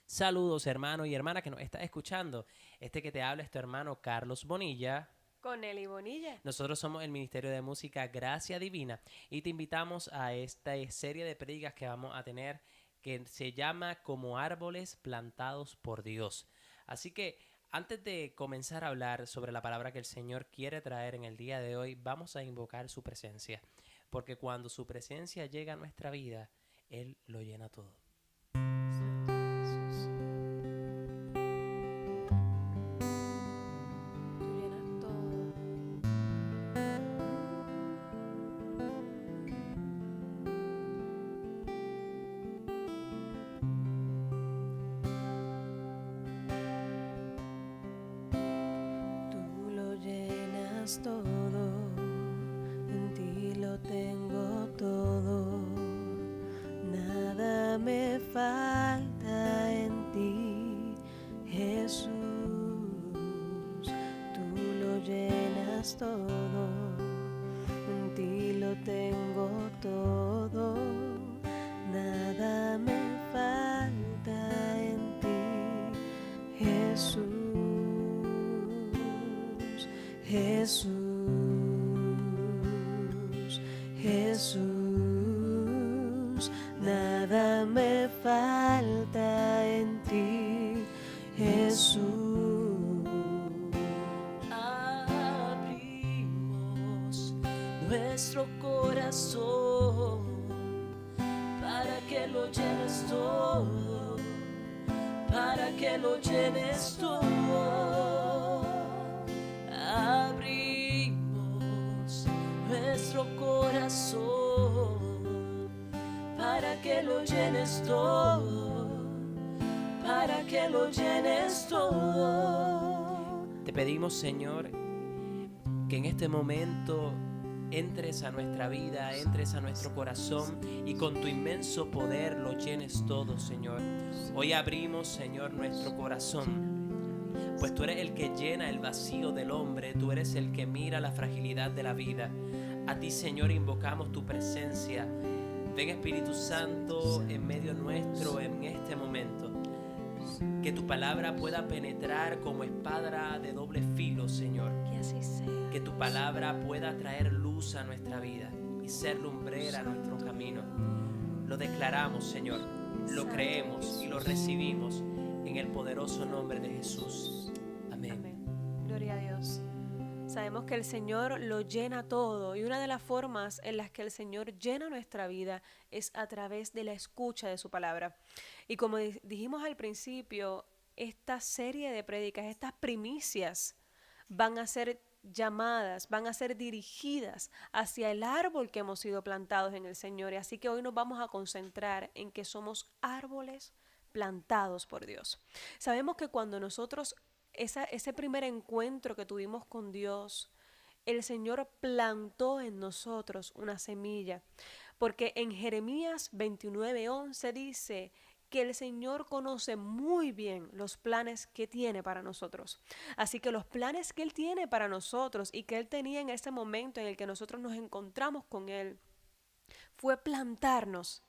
Saludos hermano y hermana que nos está escuchando. Este que te habla es tu hermano Carlos Bonilla. Con Eli Bonilla. Nosotros somos el Ministerio de Música Gracia Divina y te invitamos a esta serie de predicas que vamos a tener que se llama Como árboles plantados por Dios. Así que antes de comenzar a hablar sobre la palabra que el Señor quiere traer en el día de hoy, vamos a invocar su presencia, porque cuando su presencia llega a nuestra vida, Él lo llena todo. Santo Jesús, tú llenas todo. Tú lo llenas todo, en ti lo tengo todo. Nada me falta en ti, Jesús. Tú lo llenas todo, en ti lo tengo todo. Nada me falta en ti, Jesús. Jesús, Jesús, nada me falta en ti, Jesús. Abrimos nuestro corazón para que lo llenes todo, para que lo llenes todo. Abrimos nuestro corazón para que lo llenes todo, para que lo llenes todo. Te pedimos, Señor, que en este momento entres a nuestra vida, entres a nuestro corazón y con tu inmenso poder lo llenes todo, Señor. Hoy abrimos, Señor, nuestro corazón, pues tú eres el que llena el vacío del hombre, tú eres el que mira la fragilidad de la vida. A ti, Señor, invocamos tu presencia. Ven, Espíritu Santo, en medio nuestro en este momento. Que tu palabra pueda penetrar como espada de doble filo, Señor. Que así sea. Que tu palabra pueda traer luz a nuestra vida y ser lumbrera a nuestro camino. Lo declaramos, Señor, lo creemos y lo recibimos en el poderoso nombre de Jesús. Amén. Amén. Gloria a Dios. Sabemos que el Señor lo llena todo y una de las formas en las que el Señor llena nuestra vida es a través de la escucha de su palabra. Y como dijimos al principio, esta serie de prédicas, estas primicias van a ser llamadas, van a ser dirigidas hacia el árbol que hemos sido plantados en el Señor. Y así que hoy nos vamos a concentrar en que somos árboles plantados por Dios. Sabemos que cuando nosotros ese primer encuentro que tuvimos con Dios, el Señor plantó en nosotros una semilla, porque en Jeremías 29:11 dice que el Señor conoce muy bien los planes que tiene para nosotros. Así que los planes que Él tiene para nosotros y que Él tenía en ese momento en el que nosotros nos encontramos con Él, fue plantarnos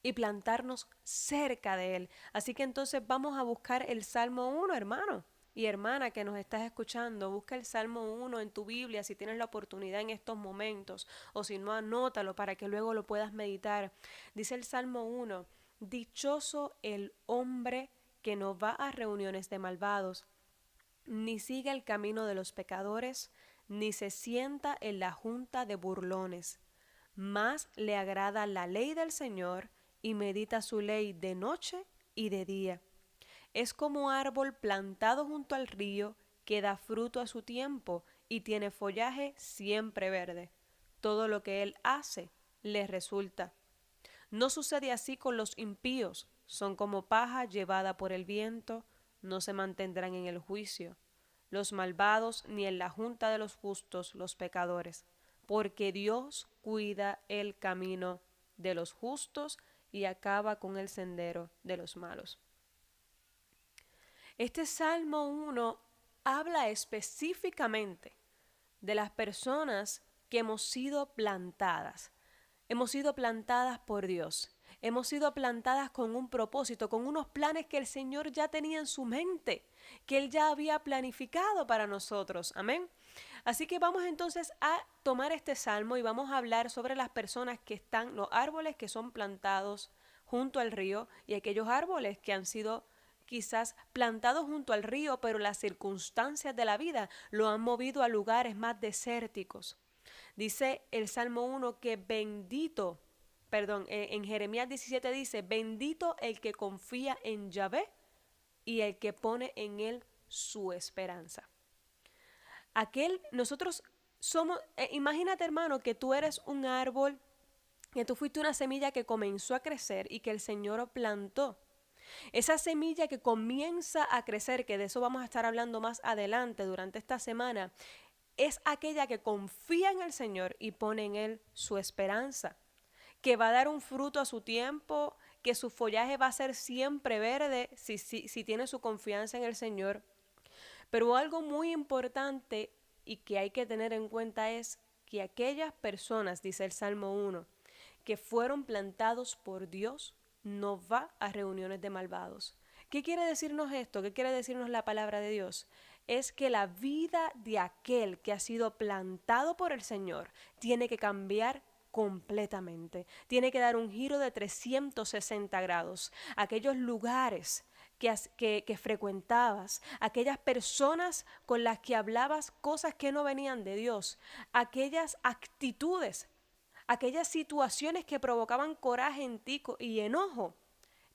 y plantarnos cerca de Él. Así que entonces vamos a buscar el Salmo 1, hermano y hermana que nos estás escuchando. Busca el Salmo 1 en tu Biblia si tienes la oportunidad en estos momentos, o si no, anótalo para que luego lo puedas meditar. Dice el Salmo 1: dichoso el hombre que no va a reuniones de malvados, ni sigue el camino de los pecadores, ni se sienta en la junta de burlones. Más le agrada la ley del Señor, y medita su ley de noche y de día. Es como árbol plantado junto al río, que da fruto a su tiempo y tiene follaje siempre verde. Todo lo que él hace le resulta. No sucede así con los impíos, son como paja llevada por el viento, no se mantendrán en el juicio. Los malvados ni en la junta de los justos los pecadores, porque Dios cuida el camino de los justos y acaba con el sendero de los malos. Este Salmo 1 habla específicamente de las personas que hemos sido plantadas. Hemos sido plantadas por Dios. hemos sido plantadas con un propósito, con unos planes que el Señor ya tenía en su mente, que Él ya había planificado para nosotros. Amén. Así que vamos entonces a tomar este salmo y vamos a hablar sobre las personas que están, los árboles que son plantados junto al río y aquellos árboles que han sido quizás plantados junto al río, pero las circunstancias de la vida lo han movido a lugares más desérticos. Dice el Salmo 1 que en Jeremías 17 dice, bendito el que confía en Yahvé y el que pone en él su esperanza. Nosotros somos, imagínate hermano que tú eres un árbol, que tú fuiste una semilla que comenzó a crecer y que el Señor plantó. Esa semilla que comienza a crecer, que de eso vamos a estar hablando más adelante durante esta semana, es aquella que confía en el Señor y pone en Él su esperanza, que va a dar un fruto a su tiempo, que su follaje va a ser siempre verde si tiene su confianza en el Señor. Pero algo muy importante y que hay que tener en cuenta es que aquellas personas, dice el Salmo 1, que fueron plantados por Dios, no va a reuniones de malvados. ¿Qué quiere decirnos esto? ¿Qué quiere decirnos la palabra de Dios? Es que la vida de aquel que ha sido plantado por el Señor tiene que cambiar completamente. Tiene que dar un giro de 360 grados. Aquellos lugares que frecuentabas, aquellas personas con las que hablabas cosas que no venían de Dios, aquellas actitudes, aquellas situaciones que provocaban coraje en ti y enojo.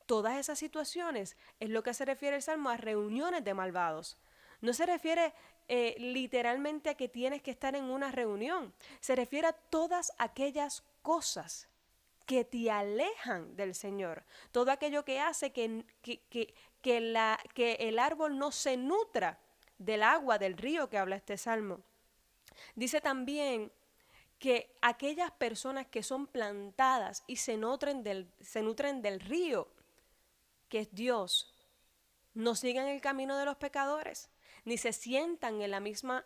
Todas esas situaciones es lo que se refiere el Salmo a reuniones de malvados. No se refiere literalmente a que tienes que estar en una reunión. Se refiere a todas aquellas cosas que te alejan del Señor. Todo aquello que hace que el árbol no se nutra del agua del río que habla este Salmo. Dice también que aquellas personas que son plantadas y se nutren del río, que es Dios, no sigan el camino de los pecadores, ni se sientan en la misma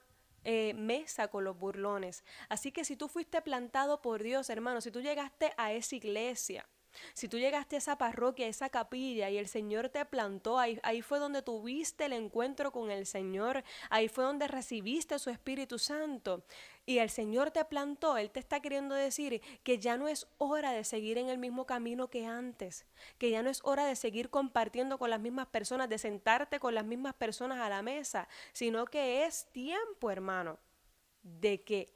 mesa con los burlones. Así que si tú fuiste plantado por Dios, hermano, si tú llegaste a esa iglesia, si tú llegaste a esa parroquia, a esa capilla y el Señor te plantó, ahí fue donde tuviste el encuentro con el Señor, ahí fue donde recibiste su Espíritu Santo y el Señor te plantó, Él te está queriendo decir que ya no es hora de seguir en el mismo camino que antes, que ya no es hora de seguir compartiendo con las mismas personas, de sentarte con las mismas personas a la mesa, sino que es tiempo, hermano, de que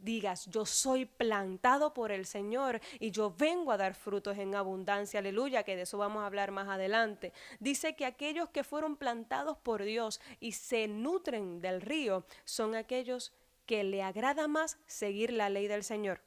digas, yo soy plantado por el Señor y yo vengo a dar frutos en abundancia, aleluya, que de eso vamos a hablar más adelante. Dice que aquellos que fueron plantados por Dios y se nutren del río son aquellos que le agrada más seguir la ley del Señor,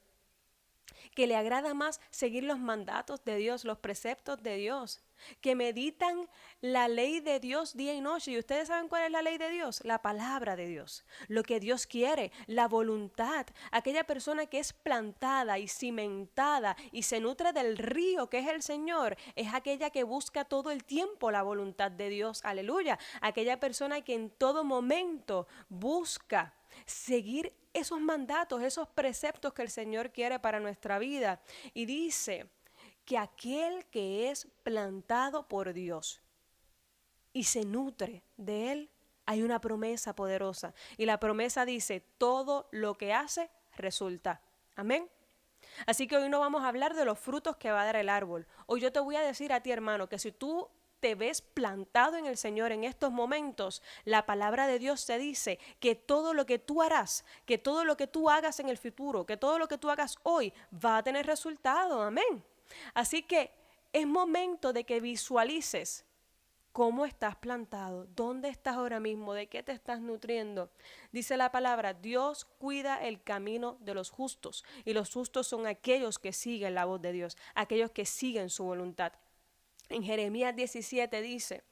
que le agrada más seguir los mandatos de Dios, los preceptos de Dios, que meditan la ley de Dios día y noche. ¿Y ustedes saben cuál es la ley de Dios? La palabra de Dios, lo que Dios quiere, la voluntad. Aquella persona que es plantada y cimentada y se nutre del río que es el Señor, es aquella que busca todo el tiempo la voluntad de Dios, aleluya. Aquella persona que en todo momento busca seguir esos mandatos, esos preceptos que el Señor quiere para nuestra vida. Y dice que aquel que es plantado por Dios y se nutre de Él, hay una promesa poderosa. Y la promesa dice, todo lo que hace resulta. Amén. Así que hoy no vamos a hablar de los frutos que va a dar el árbol. Hoy yo te voy a decir a ti, hermano, que si tú te ves plantado en el Señor en estos momentos, la palabra de Dios te dice que todo lo que tú harás, que todo lo que tú hagas en el futuro, que todo lo que tú hagas hoy va a tener resultado. Amén. Así que es momento de que visualices cómo estás plantado, dónde estás ahora mismo, de qué te estás nutriendo. Dice la palabra, Dios cuida el camino de los justos y los justos son aquellos que siguen la voz de Dios, aquellos que siguen su voluntad. En Jeremías 17 dice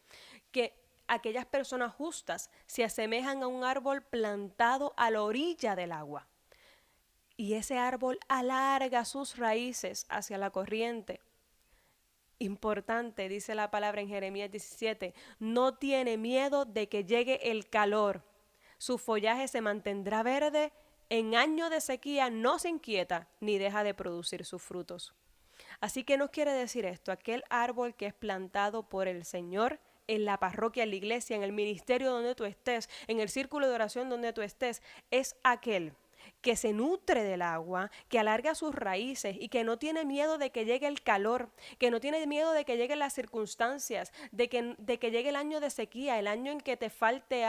que aquellas personas justas se asemejan a un árbol plantado a la orilla del agua. Y ese árbol alarga sus raíces hacia la corriente. Importante, dice la palabra en Jeremías 17, no tiene miedo de que llegue el calor. Su follaje se mantendrá verde, en año de sequía no se inquieta ni deja de producir sus frutos. Así que nos quiere decir esto, aquel árbol que es plantado por el Señor en la parroquia, en la iglesia, en el ministerio donde tú estés, en el círculo de oración donde tú estés, es aquel que se nutre del agua, que alarga sus raíces y que no tiene miedo de que llegue el calor, que no tiene miedo de que lleguen las circunstancias, de que llegue el año de sequía, el año en que te falte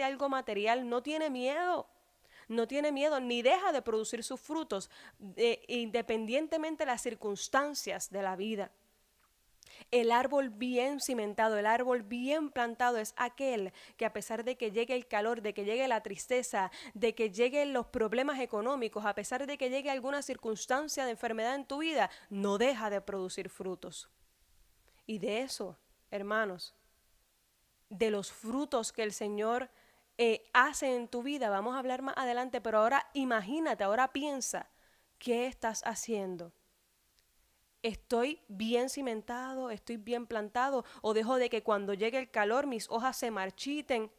algo material, no tiene miedo. No tiene miedo ni deja de producir sus frutos independientemente de las circunstancias de la vida. El árbol bien cimentado, el árbol bien plantado es aquel que a pesar de que llegue el calor, de que llegue la tristeza, de que lleguen los problemas económicos, a pesar de que llegue alguna circunstancia de enfermedad en tu vida, no deja de producir frutos. Y de eso, hermanos, de los frutos que el Señor hace en tu vida, vamos a hablar más adelante, pero ahora imagínate, ahora piensa, ¿qué estás haciendo? ¿Estoy bien cimentado? ¿Estoy bien plantado? ¿O dejo de que cuando llegue el calor mis hojas se marchiten,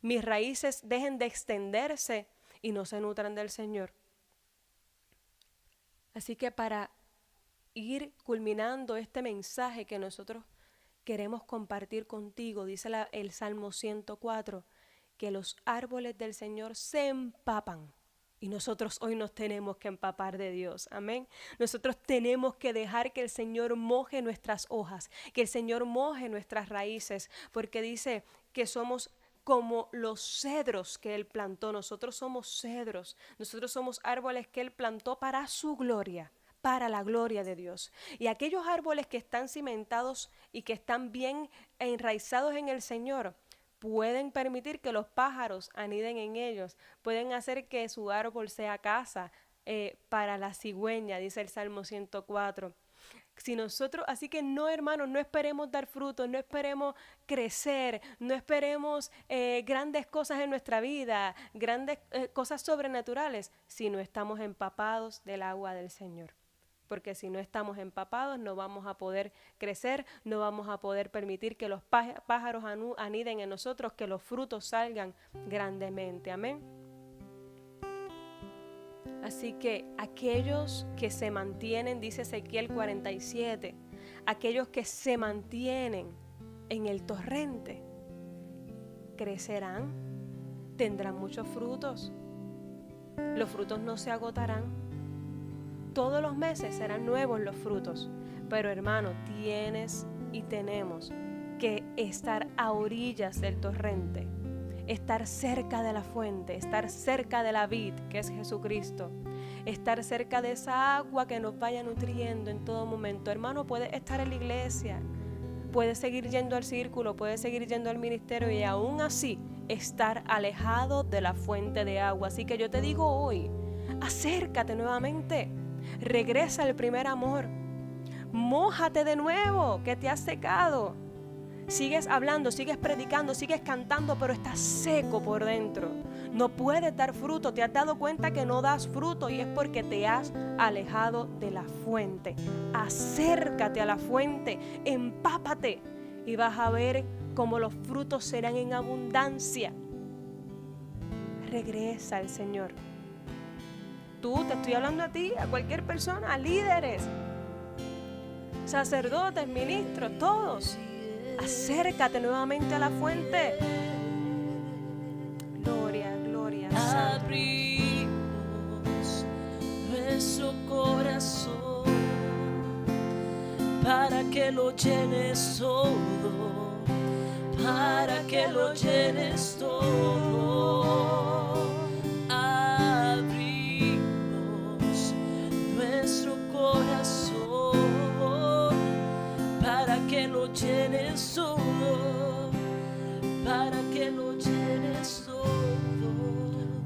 mis raíces dejen de extenderse y no se nutran del Señor? Así que para ir culminando este mensaje que nosotros queremos compartir contigo, dice el Salmo 104, que los árboles del Señor se empapan. Y nosotros hoy nos tenemos que empapar de Dios, amén. Nosotros tenemos que dejar que el Señor moje nuestras hojas, que el Señor moje nuestras raíces, porque dice que somos como los cedros que Él plantó. Nosotros somos cedros, nosotros somos árboles que Él plantó para su gloria, para la gloria de Dios. Y aquellos árboles que están cimentados y que están bien enraizados en el Señor, pueden permitir que los pájaros aniden en ellos, pueden hacer que su árbol sea casa para la cigüeña, dice el Salmo 104. Así que no, hermanos, no esperemos dar frutos, no esperemos crecer, no esperemos grandes cosas en nuestra vida, grandes cosas sobrenaturales, si no estamos empapados del agua del Señor. Porque si no estamos empapados no vamos a poder crecer, no vamos a poder permitir que los pájaros aniden en nosotros, que los frutos salgan grandemente. Amén. Así que aquellos que se mantienen, dice Ezequiel 47, aquellos que se mantienen en el torrente, crecerán, tendrán muchos frutos, los frutos no se agotarán. Todos los meses serán nuevos los frutos, pero hermano, tienes y tenemos que estar a orillas del torrente, estar cerca de la fuente, estar cerca de la vid, que es Jesucristo, estar cerca de esa agua que nos vaya nutriendo en todo momento. Hermano, puedes estar en la iglesia, puedes seguir yendo al círculo, puedes seguir yendo al ministerio y aún así estar alejado de la fuente de agua. Así que yo te digo hoy, acércate nuevamente. Regresa al primer amor, mójate de nuevo que te has secado, sigues hablando, sigues predicando, sigues cantando, pero estás seco por dentro, no puedes dar fruto, te has dado cuenta que no das fruto y es porque te has alejado de la fuente. Acércate a la fuente, empápate y vas a ver cómo los frutos serán en abundancia. Regresa al Señor. Tú, te estoy hablando a ti, a cualquier persona, a líderes, sacerdotes, ministros, todos. Acércate nuevamente a la fuente. Gloria, gloria. Abrimos nuestro corazón para que lo llenes todo, para que lo llenes todo. Para que lo llenes todo, para que lo llenes todo.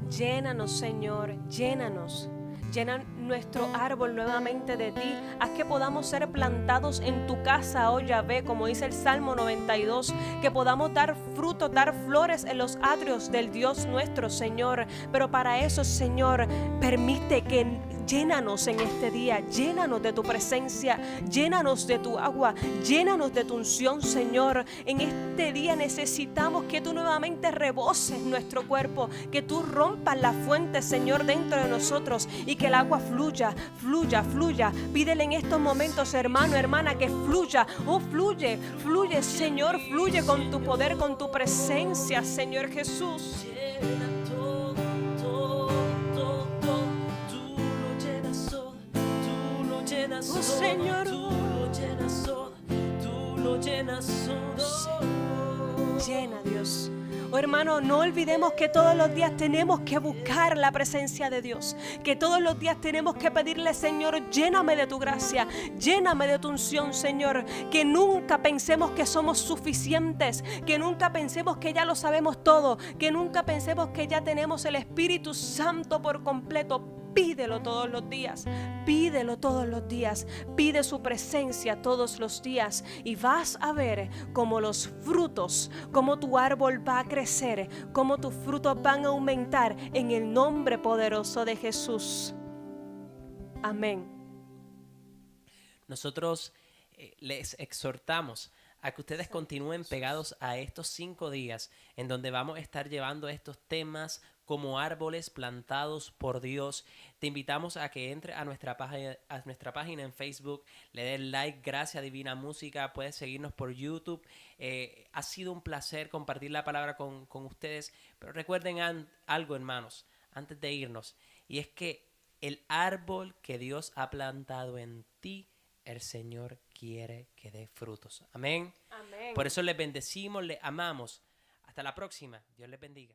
Llénanos, Señor, llénanos. Llena nuestro árbol nuevamente de ti. Haz que podamos ser plantados en tu casa, oh Yahvé, como dice el Salmo 92, que podamos dar frutos, dar flores en los atrios del Dios nuestro, Señor. Pero para eso, Señor, permite que llénanos en este día, llénanos de tu presencia, llénanos de tu agua, llénanos de tu unción, Señor. En este día necesitamos que tú nuevamente reboses nuestro cuerpo, que tú rompas la fuente, Señor, dentro de nosotros y que el agua fluya, fluya, fluya. Pídele en estos momentos, hermano, hermana, que fluya. Oh, fluye, fluye, Señor, fluye con tu poder, con tu presencia, Señor Jesús. Llena todo, todo, todo, todo. Tú lo llenas todo, tú lo llenas todo, Señor. tú lo llenas todo, tú lo llenas todo. Llena, Dios. Oh, hermano, no olvidemos que todos los días tenemos que buscar la presencia de Dios, que todos los días tenemos que pedirle, Señor, lléname de tu gracia, lléname de tu unción, Señor, que nunca pensemos que somos suficientes, que nunca pensemos que ya lo sabemos todo, que nunca pensemos que ya tenemos el Espíritu Santo por completo. Pídelo todos los días, pídelo todos los días, pide su presencia todos los días y vas a ver cómo los frutos, cómo tu árbol va a crecer, cómo tus frutos van a aumentar en el nombre poderoso de Jesús. Amén. Nosotros les exhortamos a que ustedes continúen pegados a estos 5 días en donde vamos a estar llevando estos temas como árboles plantados por Dios. Te invitamos a que entres a nuestra página en Facebook, le des like, Gracia Divina Música, puedes seguirnos por YouTube. Ha sido un placer compartir la palabra con ustedes, pero recuerden algo, hermanos, antes de irnos, y es que el árbol que Dios ha plantado en ti, el Señor quiere que dé frutos. Amén. Amén. Por eso les bendecimos, les amamos. Hasta la próxima. Dios les bendiga.